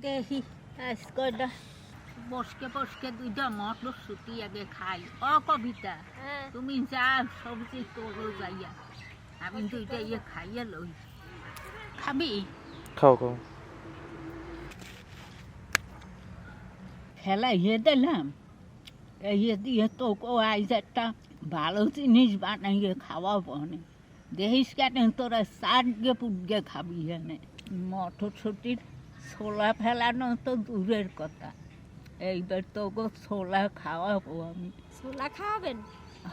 দেখি আজ কয়টা বসকে বসকে দুইটা মটরশুটি আগে খাই। ও কবিতা, তুমি যা সবজি তোলো যাইয়া, আমি দুইটা ইয়ে খাইয়া লই। খাবি? খাও খাও। খেলা ইয়ে দিলাম, ইয়ে দিয়ে তোকে আজ একটা ভালো জিনিস বানাইয়ে খাওয়াবো নে। দেখিস কেন তোরা চাটগে পুটগে খাবি এনে। মটরশুটির ছোলা ফেলানো তো দূরের কথা, এইবার তোকে ছোলা খাওয়াবো আমি। ছোলা খাওয়াবেন?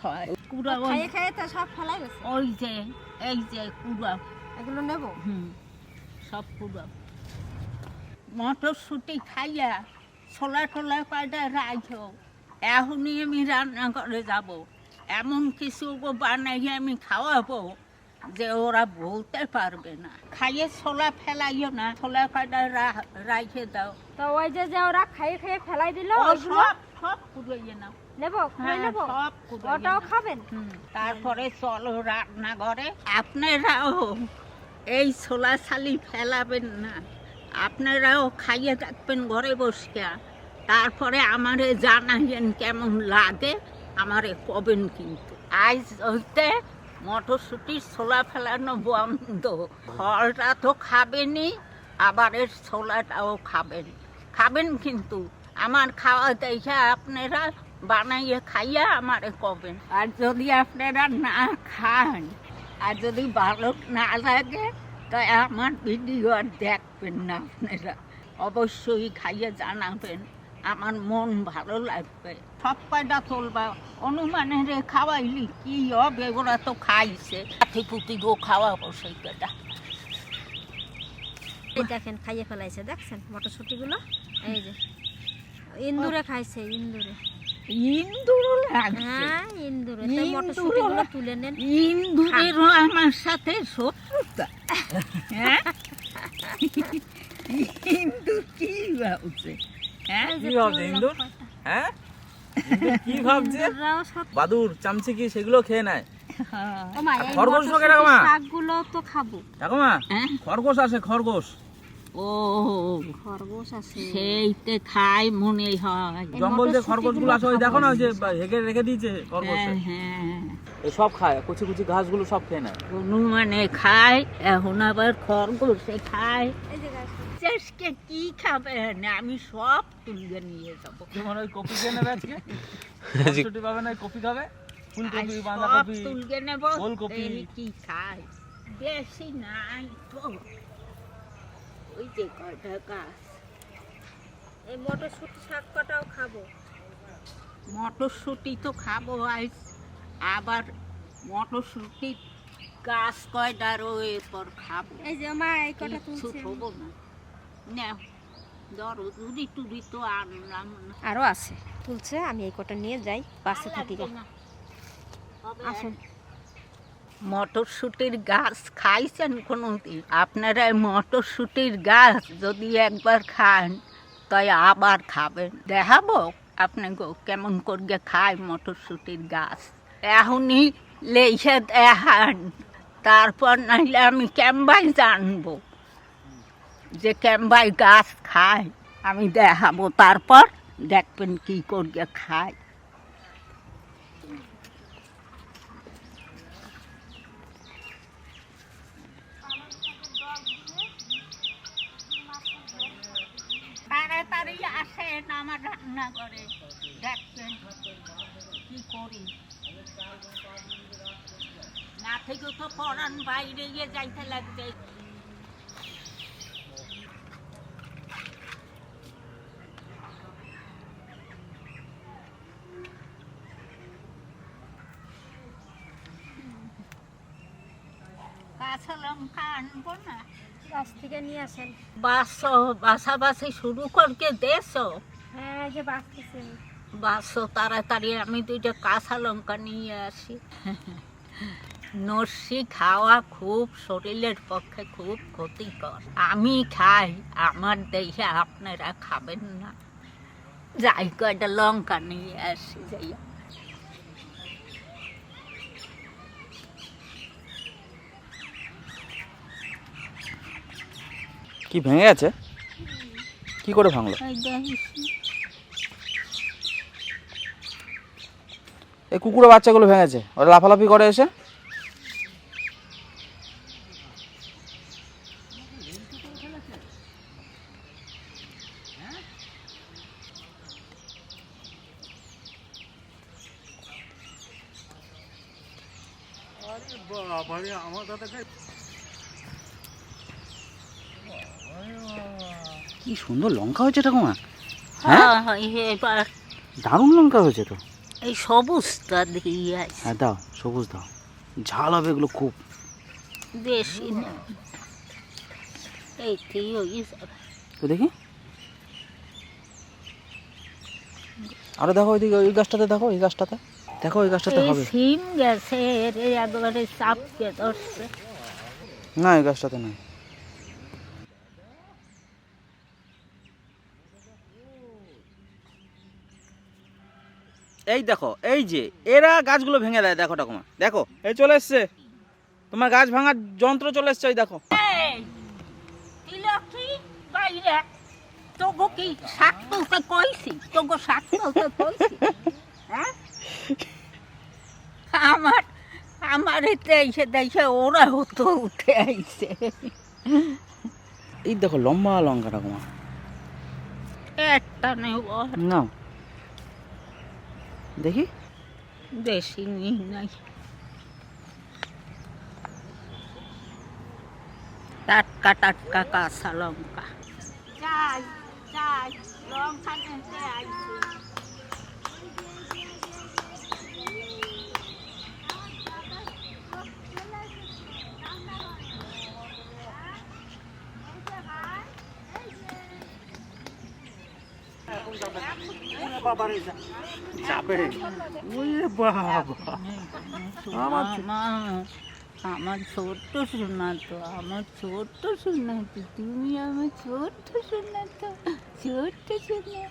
হয় কুড়া, খাইয়ে খাইয়ে তো সব ফেলাই গেছে। ওই যে এই যে কুড়া, এগুলো নেব? সব কুড়া। মটরশুটি খাইয়া ছোলা টোলা কয়টা রাখো, এখনই আমি রান্না করে যাব। এমন কিছু বানাইয়ে আমি খাওয়াবো যে ওরা বলতে পারবে না। খাইয়ে ছোলা ফেলাইও না, ছোলা কয়টা রাখে দাও। তো ওই যে যে ওরা খাইয়ে খাইয়ে ফেলাই দিল, সব সব কুড়াইয়ে নাও। নেব? হ্যাঁ, নেব? সব কুড়াইয়ে ওটাও নাও। খাবেন? তারপরে চলো রান্নাঘরে। আপনারাও এই ছোলা ছালি ফেলাবেন না, আপনারাও খাইয়ে থাকবেন ঘরে বসে। তারপরে আমারে জানাইয়েন কেমন লাগে, আমারে কবেন। কিন্তু আজ হইতে মটরশুটির ছোলা ফেলানো বন্ধ। ফলটা তো খাবেনই, আবার এর ছোলাটাও খাবেন। খাবেন কিন্তু আমার খাওয়া দেখে আপনারা বানাইয়ে খাইয়া আমারে কবেন। আর যদি আপনারা না খান, আর যদি ভালো না লাগে, তাই আমার ভিডিও আর দেখবেন না। আপনারা অবশ্যই খাইয়ে জানাবেন, আমার মন ভালো লাগবে। সব কয়টা চলবা, অনুমানের খাওয়াইলি কি হবে, ওরা তো খাইছে। পুঁতি পুঁতি গো খাওয়াবো সেই কটা। এই দেখেন খাইয়ে ফেলাইছে, দেখছেন মটরশুটিগুলো? এই যে ইন্দুরে খাইছে, ইন্দুরে। ইন্দুরও লাগছে? হ্যাঁ, ইন্দুরে। তাই মটরশুটিগুলো তুলে নেন। ইন্দুরেরও আমার সাথে শত্রুতা? হ্যাঁ, ইন্দুর কি ভাবছে? হ্যাঁ, কি ভাবছে ইন্দুর? হ্যাঁ, কি ভাবছে? বাদুর চামচি কি সেগুলো খেয়ে নেয়? ও মা, এই খরগোশ লোক এরকম শাকগুলো তো খাবো। দেখো মা, খরগোশ আছে, খরগোশ। ও খরগোশ আছে, সেইতে খাই মনে হয়। জঙ্গল যে খরগোশ গুলো আছে, ওই দেখো না, ওই যে হেগে রেখে দিয়েছে খরগোশ। হ্যাঁ, এই সব খায়, কুচি কুচি ঘাসগুলো সব খেয়ে নেয়। অনুমানে খায়, এখন আবার খরগোশে খায়। এই যে গাছ। আজকে কি খাবেন? আমি সব তুলে নিয়ে যাবো। যেমন ওই কপি খেয়ে নেবে আজকে, মটরশুঁটি পাবে না, কপি খাবে, ফুলকপি, বাঁধাকপি, তুলকে নেব। ওলকপি। কি খায় বেশি নাই তো, ওই যে কয়টা গাছ। এই মটরশুটি শাক কটাও খাবো। মটরশুঁটি তো খাবো আজ, আবার মটরশুঁটি গাছ কয়টা এরপর খাবো। এই যে মা, এই কটা কিচ্ছু তুলছে। থবো না। নাও, ধরো, রুটি টুরি তো আনলাম না। আরো আছে, তুলছে। আমি এই কটা নিয়ে যাই, বাসে থাকি। আসুন। মটরশুটির গাছ খাইছেন কোনোদিন? আপনারা মটরশুটির গাছ যদি একবার খান, তাই আবার খাবেন। দেখাবো আপনাকে কেমন করে খায় মটরশুটির গাছ। এখনই লেখে দেখান, তারপর নাইলে আমি কেমবাই জানবো যে কেমবাই গাছ খায়। আমি দেখাবো, তারপর দেখবেন কি করে খায়। তাড়াতাড়ি আসেন আমার রান্না করে, দেখবেন কি করি। না থেকে তো পড়ান বাইরে গিয়ে যাইতে লাগবে। কাঁচা লঙ্কা আনবো না? গাছ থেকে নিয়ে আসেন। বাসাবাসি শুরু করকে দেছো? হ্যাঁ, এই যে বাঁচতেছে। বাসো তাড়াতাড়ি, আমি দুইটা কাঁচা লঙ্কা নিয়ে আসি। নস্যি খাওয়া খুব শরীরের পক্ষে খুব ক্ষতিকর। আমি খাই, আমার দেখে আপনারা খাবেন না। যাই কয়টা লঙ্কা নিয়ে আসি। যাই, কি ভেঙে গেছে? কি করে ভাঙলো? এই দেখিস এই কুকুরের বাচ্চাগুলো ভেঙেছে, ওরা লাফালাফি করে এসে। কি সুন্দর লঙ্কা হয়েছে ঠাকুমা। হ্যাঁ এবার দারুণ লঙ্কা হয়েছে তো। এই সবুজটা দিয়ে আছে, হ্যাঁ দাও, সবুজ দাও, ঝাল হবে এগুলো খুব। বেশি না, এইটাই হয়ে যাবে। তো দেখি, আরো দেখো ওইদিকে, ওই গাছটাতে দেখো, এই গাছটাতে দেখো, ওই গাছটাতে হবে সিম গেছে রে, একবারে চাপকে ধরছে। না, এই গাছটাতে নাই। এই দেখো, এই যে এরা গাছগুলো ভেঙে দেয়, দেখো ঠাকুমা, দেখো এই চলে এসছে তোমার গাছ ভাঙার যন্ত্র চলে এসছে, এই দেখো। বাইরে তোগো কি শাক তুলতে কইছি, তোগো শাক তুলতে কইছি, হ্যাঁ? আমার এসে দেখে ওরা হতো উঠে আইছে। এই দেখো লম্বা লঙ্কা ঠাকুমা, একটা নেব নাও দেখি। বেশি নিই নাই, টাটকা টাটকা কাঁচা লঙ্কা। চাই চাই লঙ্কা নিতে আইছি। আমার ছোট্ট সোনা তো, আমার ছোট্ট সোনা তো, তুমি আমার ছোট্ট সোনা তো, ছোট্ট সোনা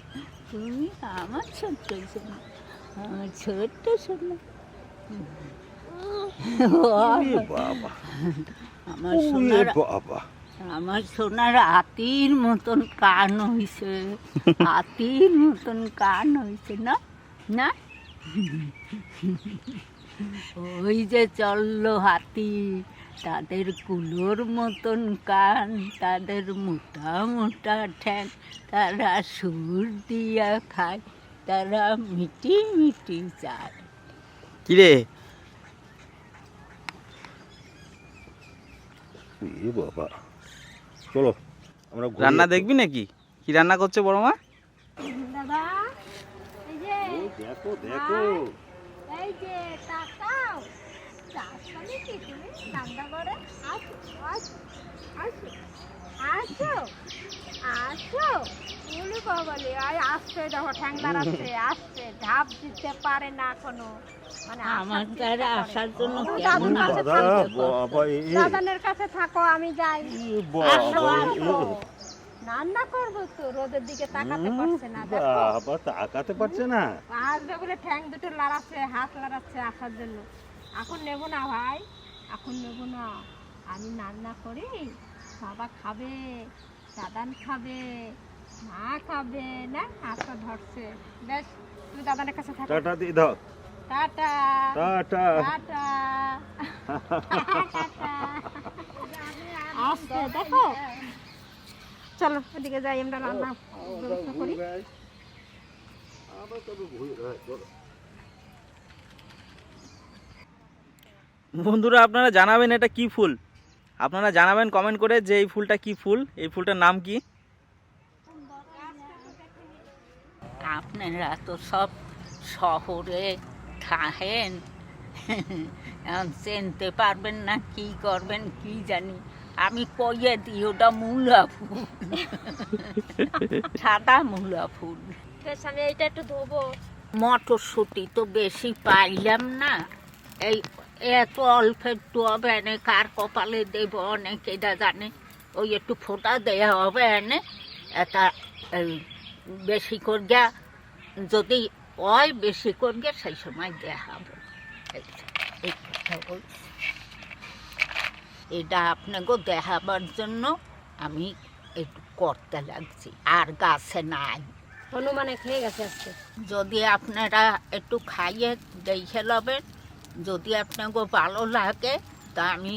তুমি আমার ছোট্ট সোনা, আমার ছোট্ট সোনা। আমার সোনার, আমার সোনার হাতির মতন কান হইছে, হাতির মতন কান হইছে না না। ওই যে চললো হাতি, তাদের কুলোর মতন কান, তাদের মোটা মোটা ঠ্যাং, তারা সুর দিয়া খায়, তারা মিটি মিটি চায়। কিরে বাবা, চলো আমরা রান্না দেখবি নাকি? কি রান্না করছে বড় মা? দাদা এই যে দেখো দেখো, এই যে তাকাও, তাকালে কি তুমি রান্না করে? আসো আসো আসো আসো আসো, বলি বাবালি আয় আসছে, দেখো ঠ্যাং দাঁড়াচ্ছে, আসছে, ঝাঁপ দিতে পারে না কোনো, মানে আমার দ্বারা আসার জন্য দাদুর কাছে থাকো, বাবা দাদানের কাছে থাকো, আমি যাই। আসো আসো, রান্না করবো তো, রোদের দিকে তাকাতে পারছে না, দেখো বাবা তাকাতে পারছে না। আর বলে ঠ্যাং দুটো লড়াচ্ছে, হাত লড়াচ্ছে আসার জন্য। এখন নেবো না ভাই, এখন নেবো না, আমি রান্না করি, বাবা খাবে, দাদান খাবে, মা খাবে না, হাতটা ধরছে। বেশ, তুমি দাদানের কাছে থাকো। টাটা দিয়ে দাও, টাটা টাটা। Tata tata. আসছে দেখো, চলো ওদিকে যাই, আমরা রান্না ব্যবস্থা করি। বন্ধুরা আপনারা জানাবেন এটা কি ফুল, আপনারা জানাবেন কমেন্ট করে যে এই ফুলটা কি ফুল, এই ফুলটার নাম কি। আপনারা তো সব শহরে থাকেন, এখন চিনতে পারবেন না, কি করবেন কি জানি। আমি কইয়ে দিই ওটা মূলা ফুল, সাদা মূলা ফুল। বেশ, আমি এইটা একটু ধোবো। মটরশুঁটি তো বেশি পাইলাম না, এই এত অল্প একটু হবে এনে, কার কপালে দেব অনেক এটা জানে, ওই একটু ফোঁটা দেওয়া হবে এনে, এটা এই বেশি করিয়া যদি হয়, বেশি করিয়া সেই সময় দেওয়া হবে। এই কথা বলছি, এটা আপনাকে দেখাবার জন্য আমি একটু করতে লাগছি, আর গাছে নাই। হনুমানে খেয়ে গেছে আজকে। যদি আপনারা একটু খাইয়ে দেখে নেবেন, যদি আপনাকে ভালো লাগে তা আমি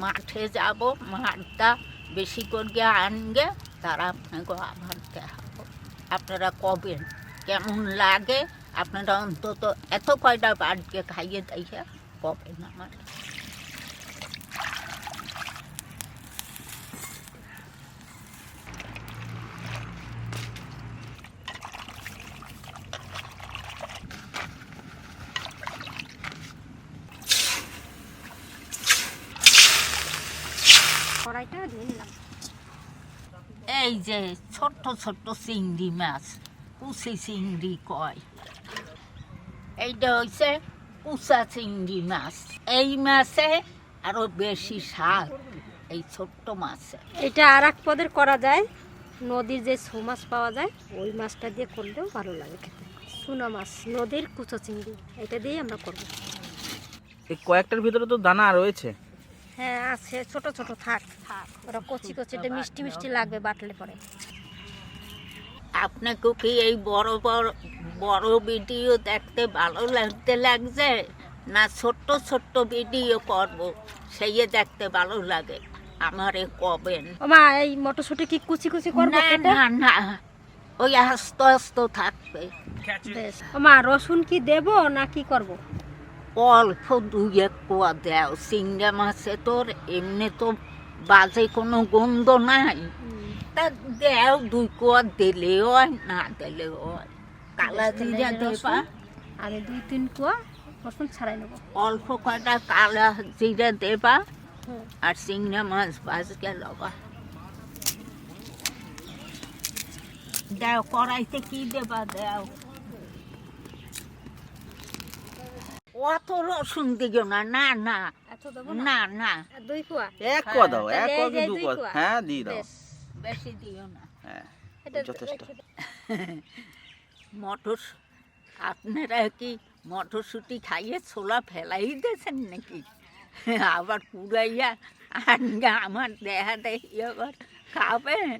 মাঠে যাব, মাঠটা বেশি করে আনগে, তারা আপনাকে আবার দেখাবো। আপনারা কবেন কেমন লাগে, আপনারা অন্তত এত কয়টা বাড়িকে খাইয়ে দেখে কবেন আমার। কড়াইটা ধুয়ে নিলাম। এই যে ছোট্ট ছোট্ট চিংড়ি মাছ, কুচি চিংড়ি কয়, এইটা হচ্ছে কুচা চিংড়ি মাছ। এই মাছে আরো বেশি স্বাদ এই ছোট্ট মাছে। এটা আর এক পদের করা যায়, নদীর যে ছৌ মাছ পাওয়া যায় ওই মাছটা দিয়ে করলেও ভালো লাগে খেতে। চুনা মাছ, নদীর কুচো চিংড়ি, এটা দিয়ে আমরা করবো। এই কয়েকটার ভিতরে তো দানা রয়েছে। হ্যাঁ আছে, ছোট ছোট থাক থাক, ওরা কচি কচি, এটা মিষ্টি মিষ্টি লাগবে বাটলে পরে। আপনাকে কি এই বড় বড় বড় ভিডিও দেখতে ভালো লাগছে, না ছোট্ট ছোট্ট ভিডিও করব সেই দেখতে ভালো লাগে? আমারে কবেন। ওমা এই মটরশুঁটি কি কুচি কুচি করবো? না না না, ওই আস্তে আস্তে থাকবে। বেশ। ওমা রসুন কি দেব না কি করব? অল্প দুই এক পোয়া দেও, চিংড়া মাছে তোর এমনি তো বাজে কোনো গন্ধ নাই, তা দেও দুই কোয়া দিলে হয়, না দিলে হয়। কালা জিরা দেবা, আমি 2-3 কোয়া রসুন ছাড়াই নেবো। অল্প কয়টা কালা জিরা দেবা, হুম। আর চিংড়া মাছ ভাজকে লবা। দেও কড়াইতে কি দেবা দেও। অত রসুন দিও না, না না এত দেবো না না, 2 কোয়া। এক কোয়া দাও, এক তাহলে কোয়া এই কি যে 2 2 কোয়া? কোয়া। হ্যাঁ দিয়ে দাও। বেশ। বেশি দিও না। হ্যাঁ এটা যথেষ্ট। রেখে দাও। মটর, আপনারা কি মটরশুঁটি খাইয়ে ছোলা ফেলাই দিয়েছেন নাকি? আবার পুরাইয়া আনগা আমার দেহা দেখি আবার খাবেন।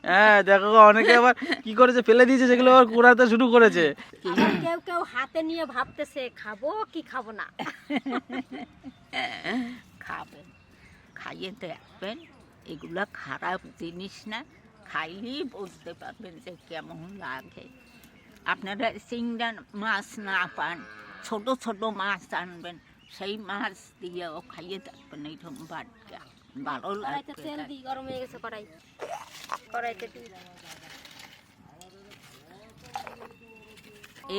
হ্যাঁ দেখো অনেকে আবার কি করেছে, ফেলে দিয়েছে, সেগুলো আবার কুড়াতে শুরু করেছে। আবার কেউ কেউ হাতে নিয়ে ভাবতেছে খাবো কি খাবো না। খাবেন, খাইয়ে দেখবেন, এগুলা খারাপ জিনিস না, খাইলেই বুঝতে পারবেন যে কেমন লাগে। আপনারা চিংড়া মাছ না পান, ছোট ছোট মাছ আনবেন, সেই মাছ দিয়েও খাইয়ে দেখবেন এইরকম বাটকা, ভালো কড়াইতে লাগবে। তেল দিই, গরম হয়ে গেছে কড়াই। কড়াইতে দিই।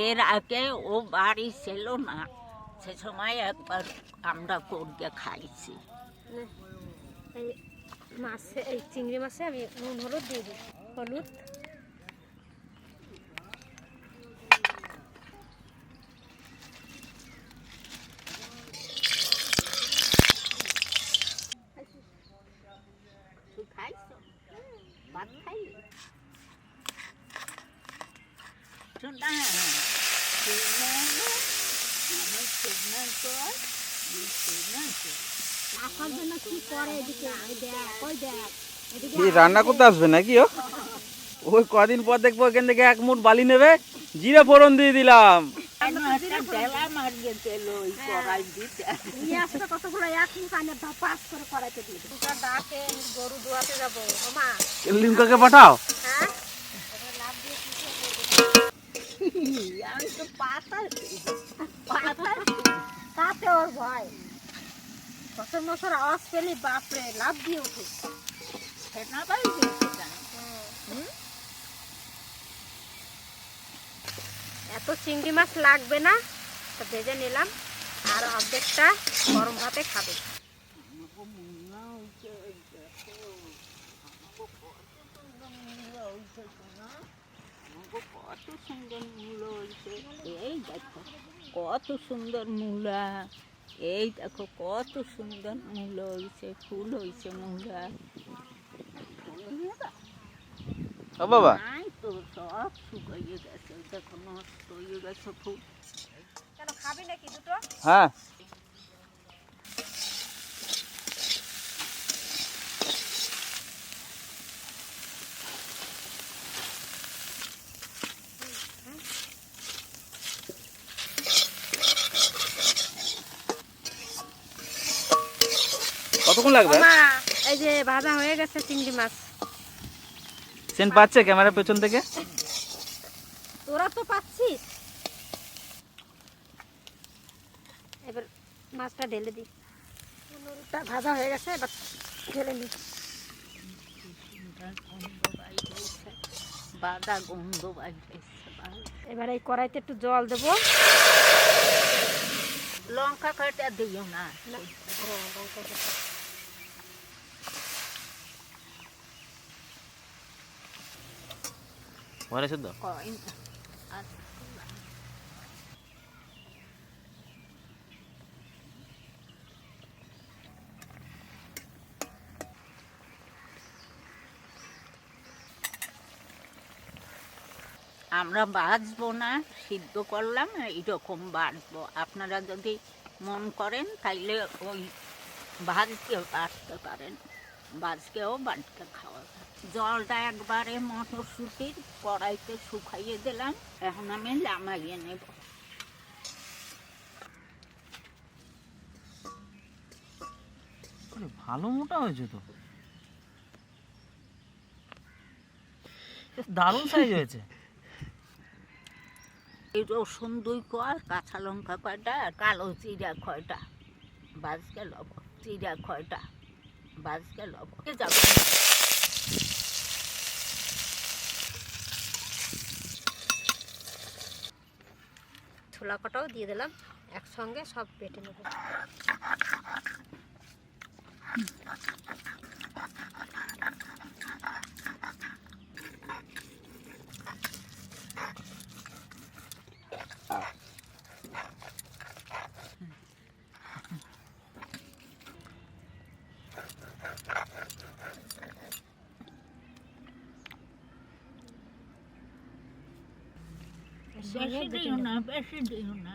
এর আগে ও বাড়ি ছিল না, সে সময় একবার আমরা করে খাইছি। এই মাছে, এই চিংড়ি মাছে আমি নুন হলুদ দিয়ে দিই। হলুদ, তুই খাইছো? ভাত খাইলি? শোনা, আসার জন্য কি করে এদিকে? এই দেখ, ওই দেখ, এদিকে এই রান্না করতে আসবে নাকি ও? ওই কদিন পর দেখবো এখান থেকে 1 মুঠ বালি নেবে, জিরে ফোড়ন দিয়ে দিলাম। নিয়ে আসতে কতগুলো, এক মুখ আনে পাস করে কড়াইতে দিয়ে দিই। দুটো ডাকে গরু ধোয়াতে যাবো। ওমা লিমকাকে পাঠাও। হ্যাঁ, আমি তো পাতা তাতে ওর ভয়। বছর বছর আওয়াজ পেলে বাপরে লাভ দিয়ে উঠে। সেনা বাড়ি দেখতে জানি। এত চিংড়ি মাছ লাগবে না, তা ভেজে নিলাম, আর অর্ধেকটা গরম ভাতে খাবে। কত সুন্দর মূলো হয়েছে, এই দেখো কত সুন্দর মূলা, এই দেখো কত সুন্দর মূলো হয়েছে, ফুল হয়েছে মূলা। ও বাবা, নাই তো, সব শুকিয়ে গেছে, দেখো নষ্ট হয়ে গেছে ফুল। কেন খাবি নাকি দুটো? হ্যাঁ লাগবে? মা এই যে ভাজা হয়ে গেছে চিংড়ি মাছ। সেন্ট পাচ্ছে ক্যামেরার পেছন থেকে? তোরা তো পাচ্ছিস। এবার মাছটা ঢেলে দিই। নুনটা ভাজা হয়ে গেছে, এবার ঢেলে নিই। বাদা গন্ধ বাইরেছে। এবার এই কড়াইতে একটু জল দেবো। লঙ্কা কাটা দিও না। ঘরে শুদ্ধ কয় না। আর আমরা বাজবো না, সিদ্ধ করলাম এইরকম বাজবো। আপনারা যদি মন করেন তাইলে ওই ভাজকেও বাজতে পারেন, ভাজকেও বাজতে খাওয়া যায়। জলটা একবারে মটরশুঁটির কড়াইতে শুকাইয়ে দিলাম, এখন আমি নামাইয়ে নেব। ভালো মোটা হয়েছে তো, দারুণ সাইজ হয়েছে। এই রসুন 2 কোয়া, কাঁচা লঙ্কা কয়টা, আর কালো জিরা কয়টা, বাজকে লব, জিরা কয়টা, বাজকে লব যাবে। ছোলা কটাও দিয়ে দিলাম, একসঙ্গে সব বেটে নেব। বেশি দিও না, বেশি দিও না।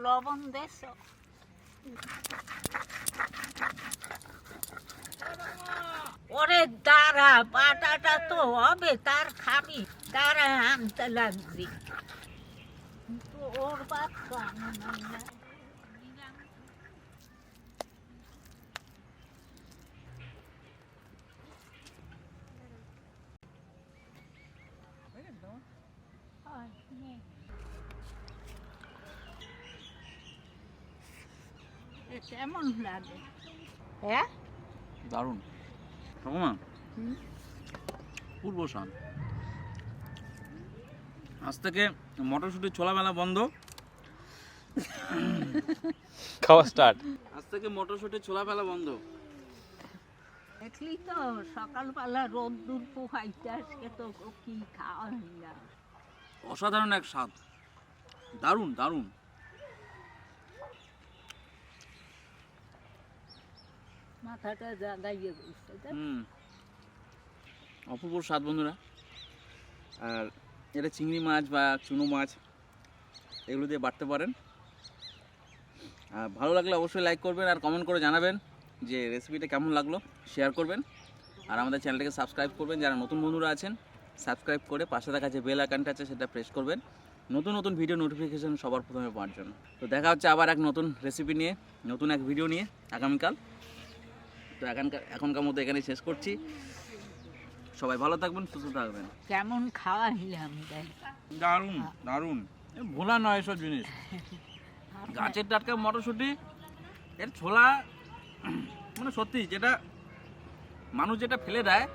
লবণ দেশ। ওরে দাঁড়া, বাটাটা তো হবে, তার খাবি, দাঁড়া আনতে লাগবি। তো ওর বাচ্চা না। কেমন লাগে? হ্যাঁ, দারুণ। ঠাকুমা, পূর্ব শান, আজ থেকে মটরশুটির ছোলা মেলা বন্ধ, খাওয়া স্টার্ট। আজ থেকে মটরশুটির ছোলা মেলা বন্ধ। দেখলি তো সকালবেলা রোদ্দুর পোহাইতে, আজকে তো কি খাওয়া হইয়া। অসাধারণ এক স্বাদ, দারুণ দারুণ। মাথাটা জাগাইয়ে বসছে। অপূর্ব স্বাদ বন্ধুরা। আর এটা চিংড়ি মাছ বা চুনো মাছ এগুলো দিয়ে বাটতে পারেন। আর ভালো লাগলে অবশ্যই লাইক করবেন আর কমেন্ট করে জানাবেন যে রেসিপিটা কেমন লাগলো, শেয়ার করবেন। আর আমাদের চ্যানেলটাকে সাবস্ক্রাইব করবেন, যারা নতুন বন্ধুরা আছেন সাবস্ক্রাইব করে পাশে থাকা যে বেল আইকনটা আছে সেটা প্রেস করবেন, নতুন নতুন ভিডিও নোটিফিকেশন সবার প্রথমে পাওয়ার জন্য। তো দেখা হচ্ছে আবার এক নতুন রেসিপি নিয়ে, নতুন এক ভিডিও নিয়ে আগামীকাল। তো এখনকার মতো এখানেই শেষ করছি। সবাই ভালো থাকবেন, সুস্থ থাকবেন। কেমন খাওয়া হইলাম দারুণ দারুণ, ভোলা নয় এসব জিনিস। গাছের টাটকা মটরশুঁটি, এর ছোলা, মানে সত্যি যেটা মানুষ যেটা ফেলে দেয়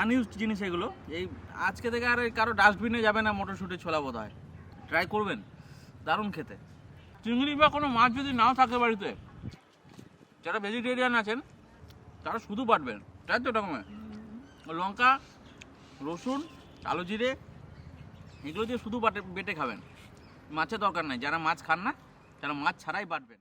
আনইউজড জিনিস, এগুলো এই আজকে থেকে আর কারো ডাস্টবিনে যাবে না মটরশুঁটি ছোলা বোধ হয়। ট্রাই করবেন, দারুণ খেতে। চিংড়ি বা কোনো মাছ যদি নাও থাকে বাড়িতে, যারা ভেজিটেরিয়ান আছেন তারা শুধু বাটবেন, তাই তো রকমের লঙ্কা, রসুন, কালো জিরে এগুলো দিয়ে শুধু বেটে খাবেন, মাছের দরকার নাই। যারা মাছ খান না তারা মাছ ছাড়াই বাটবেন।